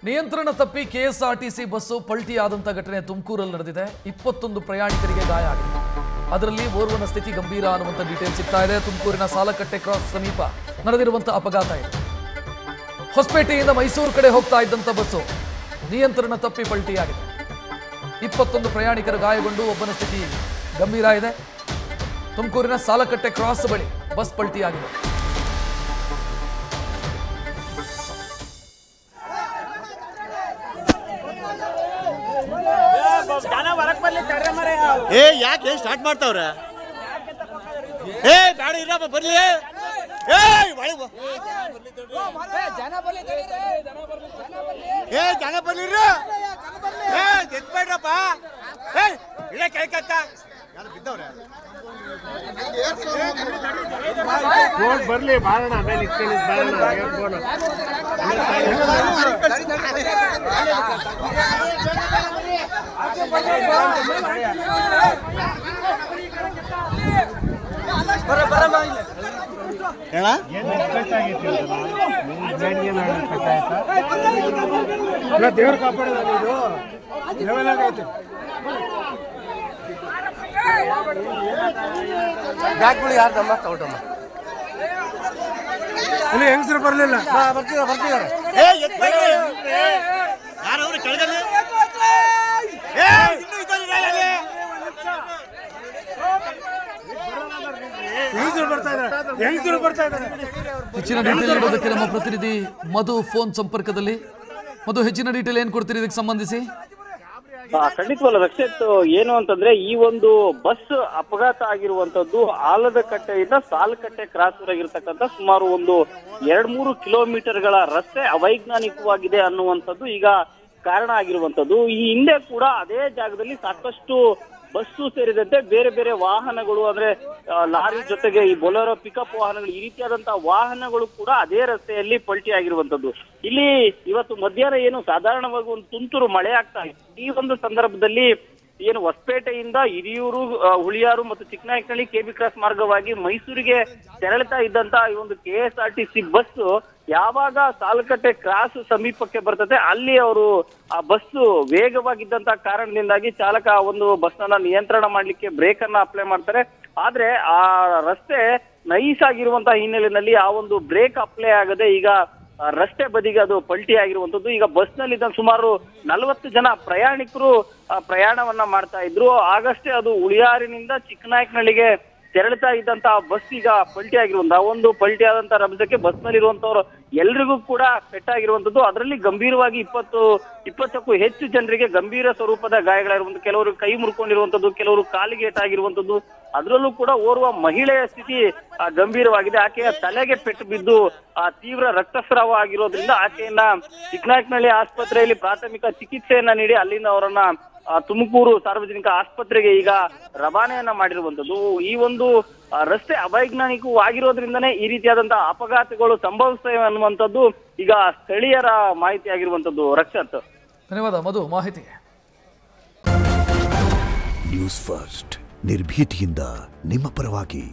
ನಿಯಂತ್ರಣ ತಪ್ಪಿ KSRTC bus ಪಲ್ಟಿಯಾದಂಥ ಘಟನೆ ತುಮಕೂರಲ್ಲಿ ನಡೆದಿದೆ. 21 ಪ್ರಯಾಣಿಕರಿಗೆ ಗಾಯ ಆಗಿದೆ. ಅದರಲ್ಲಿ ಓರ್ವನ ಸ್ಥಿತಿ ಗಂಭೀರ ಅನ್ನುವಂಥ ಡೀಟೇಲ್ ಸಿಗ್ತಾ ಇದೆ. ತುಮಕೂರಿನ ಸಾಲಕಟ್ಟೆ ಕ್ರಾಸ್ ಸಮೀಪ ನಡೆದಿರುವಂಥ ಅಪಘಾತ ಇದೆ. ಹೊಸಪೇಟೆಯಿಂದ ಮೈಸೂರು ಕಡೆ ಹೋಗ್ತಾ ಇದ್ದಂಥ ಬಸ್ಸು ನಿಯಂತ್ರಣ ತಪ್ಪಿ ಪಲ್ಟಿಯಾಗಿದೆ. 21 ಪ್ರಯಾಣಿಕರು ಗಾಯಗೊಂಡು ಒಬ್ಬನ ಸ್ಥಿತಿ ಗಂಭೀರ ಇದೆ. ತುಮಕೂರಿನ ಸಾಲಕಟ್ಟೆ ಕ್ರಾಸ್ ಬಳಿ ಬಸ್ ಪಲ್ಟಿಯಾಗಿದೆ. ಯಾಕೆ ಸ್ಟಾರ್ಟ್ ಮಾಡ್ತಾವ್ರೆ? ಬೇಡ ಇರಪ್ಪ ಬರ್ಲಿ. ಜನ ಬರ್ಲಿರ ಎತ್ಬೇಡ್ರಪ್ಪ. ಇಳೆ ಕೈಕತ್ತ ಯಾರು ಬಿದ್ದವ್ರೆ? ಬರ್ಲಿ ಬಾರಣ ಮೇಲೆ ದೇವ್ರ ಕಾಪಾಡೋದು ಬ್ಯಾಗ್ಗಳು ಯಾರು ದಮ್ಮ ತಗೊಟ್ಟಮ್ಮ ಇಲ್ಲಿ ಹೆಂಗಸರು ಬರ್ಲಿಲ್ಲ. ಬರ್ತಿದ್ದಾರೆ ಯಾರವ್ರು ಕೆಳಗಡೆ ಹೆಚ್ಚಿನ ಡೀಟೇಲ್ ನೀಡೋದಕ್ಕೆ ನಮ್ಮ ಪ್ರತಿನಿಧಿ ಮಧು ಫೋನ್ ಸಂಪರ್ಕದಲ್ಲಿ. ಮಧು, ಹೆಚ್ಚಿನ ಡೀಟೇಲ್ ಏನ್ ಕೊಡ್ತೀರಿ ಇದಕ್ಕೆ ಸಂಬಂಧಿಸಿ? ಖಂಡಿತವಲ್ಲ ರಕ್ಷಿತ್, ಏನು ಅಂತಂದ್ರೆ ಈ ಒಂದು ಬಸ್ ಅಪಘಾತ ಆಗಿರುವಂತದ್ದು ಆಲದಕಟ್ಟೆಯಿಂದ ಸಾಲಕಟ್ಟೆ ಕ್ರಾಸ್ ವರೆಗಿರ್ತಕ್ಕಂಥ ಸುಮಾರು ಒಂದು 2-3 ಕಿಲೋಮೀಟರ್ಗಳ ರಸ್ತೆ ಅವೈಜ್ಞಾನಿಕವಾಗಿದೆ ಅನ್ನುವಂಥದ್ದು ಈಗ ಕಾರಣ ಆಗಿರುವಂತದ್ದು. ಈ ಹಿಂದೆ ಕೂಡ ಅದೇ ಜಾಗದಲ್ಲಿ ಸಾಕಷ್ಟು ಬಸ್ಸು ಸೇರಿದಂತೆ ಬೇರೆ ಬೇರೆ ವಾಹನಗಳು, ಅಂದ್ರೆ ಲಾರಿ ಜೊತೆಗೆ ಈ ಬೊಲೆರೋ ಪಿಕಪ್ ವಾಹನಗಳು, ಈ ರೀತಿಯಾದಂತಹ ವಾಹನಗಳು ಕೂಡ ಅದೇ ರಸ್ತೆಯಲ್ಲಿ ಪಲ್ಟಿ ಆಗಿರುವಂತದ್ದು. ಇಲ್ಲಿ ಇವತ್ತು ಮಧ್ಯಾಹ್ನ ಏನು ಸಾಧಾರಣವಾಗಿ ಒಂದು ತುಂತುರು ಮಳೆ ಆಗ್ತಾ ಇದೆ. ಈ ಒಂದು ಸಂದರ್ಭದಲ್ಲಿ ಏನು ಹೊಸಪೇಟೆಯಿಂದ ಹಿರಿಯೂರು, ಹುಳಿಯಾರು ಮತ್ತು ಚಿಕ್ಕನಾಯಕನಹಳ್ಳಿ ಕೆಬಿ ಕ್ರಾಸ್ ಮಾರ್ಗವಾಗಿ ಮೈಸೂರಿಗೆ ತೆರಳುತ್ತಾ ಇದ್ದಂತ ಈ ಒಂದು ಕೆಎಸ್ಆರ್ಟಿಸಿ ಬಸ್ ಯಾವಾಗ ಸಾಲಕಟ್ಟೆ ಕ್ರಾಸ್ ಸಮೀಪಕ್ಕೆ ಬರ್ತದೆ ಅಲ್ಲಿ ಅವರು ಆ ಬಸ್ಸು ವೇಗವಾಗಿದ್ದಂತ ಕಾರಣದಿಂದಾಗಿ ಚಾಲಕ ಒಂದು ಬಸ್ ಅನ್ನ ನಿಯಂತ್ರಣ ಮಾಡ್ಲಿಕ್ಕೆ ಬ್ರೇಕ್ ಅನ್ನ ಅಪ್ಲೈ ಮಾಡ್ತಾರೆ. ಆದ್ರೆ ಆ ರಸ್ತೆ ನೈಸ್ ಆಗಿರುವಂತಹ ಹಿನ್ನೆಲೆಯಲ್ಲಿ ಆ ಒಂದು ಬ್ರೇಕ್ ಅಪ್ಲೈ ಆಗದೆ ಈಗ ರಸ್ತೆ ಬದಿಗೆ ಅದು ಪಲ್ಟಿ ಆಗಿರುವಂತದ್ದು. ಈಗ ಬಸ್ ನಲ್ಲಿ ಸುಮಾರು 40 ಜನ ಪ್ರಯಾಣಿಕರು ಪ್ರಯಾಣವನ್ನ ಮಾಡ್ತಾ ಇದ್ರು. ಆಗಷ್ಟೇ ಅದು ಉಳಿಯಾರಿನಿಂದ ಚಿಕ್ಕನಾಯಕನಹಳ್ಳಿಗೆ ತೆರಳುತ್ತಾ ಇದ್ದಂತಹ ಬಸ್ ಈಗ ಪಲ್ಟಿ ಆಗಿರುವಂತಹ ಒಂದು ಪಲ್ಟಿ ಆದಂತಹ ರಭಸಕ್ಕೆ ಬಸ್ ನಲ್ಲಿ ಇರುವಂತವ್ರು ಎಲ್ರಿಗೂ ಕೂಡ ಪೆಟ್ಟಾಗಿರುವಂತದ್ದು. ಅದರಲ್ಲಿ ಗಂಭೀರವಾಗಿ 20ಕ್ಕೂ ಹೆಚ್ಚು ಜನರಿಗೆ ಗಂಭೀರ ಸ್ವರೂಪದ ಗಾಯಗಳಿರುವಂತದ್ದು. ಕೆಲವರು ಕೈ ಮುರ್ಕೊಂಡಿರುವಂತದ್ದು, ಕೆಲವರು ಕಾಲಿಗೆ ಏಟಾಗಿರುವಂತದ್ದು. ಅದರಲ್ಲೂ ಕೂಡ ಓರ್ವ ಮಹಿಳೆಯ ಸ್ಥಿತಿ ಗಂಭೀರವಾಗಿದೆ. ಆಕೆಯ ತಲೆಗೆ ಪೆಟ್ಟು ಬಿದ್ದು ತೀವ್ರ ರಕ್ತಸ್ರಾವ ಆಗಿರೋದ್ರಿಂದ ಆಕೆಯನ್ನ ಚಿಕ್ಕನಾಯಕನಹಳ್ಳಿ ಆಸ್ಪತ್ರೆಯಲ್ಲಿ ಪ್ರಾಥಮಿಕ ಚಿಕಿತ್ಸೆಯನ್ನ ನೀಡಿ ಅಲ್ಲಿಂದ ಅವರನ್ನ ತುಮಕೂರು ಸಾರ್ವಜನಿಕ ಆಸ್ಪತ್ರೆಗೆ ಈಗ ರವಾನೆಯನ್ನ ಮಾಡಿರುವಂತದ್ದು. ಈ ಒಂದು ರಸ್ತೆ ಅವೈಜ್ಞಾನಿಕವಾಗಿರೋದ್ರಿಂದನೇ ಈ ರೀತಿಯಾದಂತಹ ಅಪಘಾತಗಳು ಸಂಭವಿಸ್ತವೆ ಅನ್ನುವಂಥದ್ದು ಈಗ ಸ್ಥಳೀಯರ ಮಾಹಿತಿ ಆಗಿರುವಂತದ್ದು. ರಕ್ಷತ್, ಧನ್ಯವಾದ ಮಧು ಮಾಹಿತಿಗೆ. ನ್ಯೂಸ್ ಫಸ್ಟ್ ನಿರ್ಭೀತಿಯಿಂದ ನಿಮ್ಮ ಪರವಾಗಿ.